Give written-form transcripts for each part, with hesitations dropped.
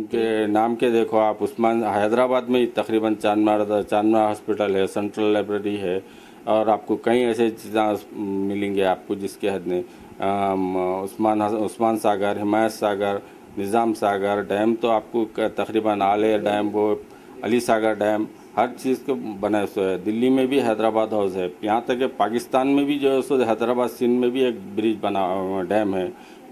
उनके नाम के देखो आप, उस्मान हैदराबाद में ही तकरीबन चांदमार हॉस्पिटल है, सेंट्रल लाइब्रेरी है, और आपको कई ऐसे चीज़ें मिलेंगे आपको जिसके हद नहीं। उस्मान सागर, हिमायत सागर, निज़ाम सागर डैम तो आपको तकरीबन आले डैम, वो अली सागर डैम, हर चीज़ को बनाए सो है। दिल्ली में भी हैदराबाद हाउस है, यहाँ तक कि पाकिस्तान में भी जो है सो हैदराबाद सिंध में भी एक ब्रिज बना, डैम है,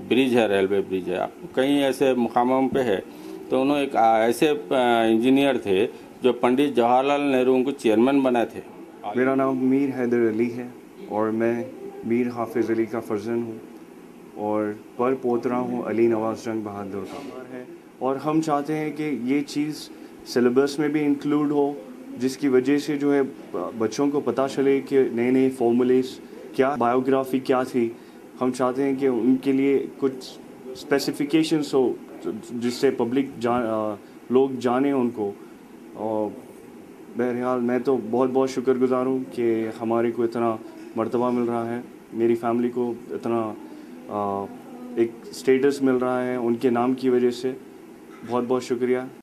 ब्रिज है, रेलवे ब्रिज है। आपको कई ऐसे मुकामों पे है। तो उन्होंने एक ऐसे इंजीनियर थे जो पंडित जवाहरलाल नेहरू उनको चेयरमैन बनाए थे। मेरा नाम मीर हैदर अली है और मैं मीर हाफिज़ अली का फ़र्जंद हूँ और पर पोतरा हूँ अली नवाज़ जंग बहादुर का। और हम चाहते हैं कि ये चीज़ सिलेबस में भी इंक्लूड हो, जिसकी वजह से जो है बच्चों को पता चले कि नए नए फॉर्मूलेस क्या, बायोग्राफी क्या थी। हम चाहते हैं कि उनके लिए कुछ स्पेसिफिकेशंस हो जिससे पब्लिक लोग जाने उनको। और बहरहाल मैं तो बहुत बहुत शुक्रगुज़ार हूँ कि हमारे को इतना मर्तबा मिल रहा है, मेरी फैमिली को इतना एक स्टेटस मिल रहा है उनके नाम की वजह से। बहुत बहुत शुक्रिया।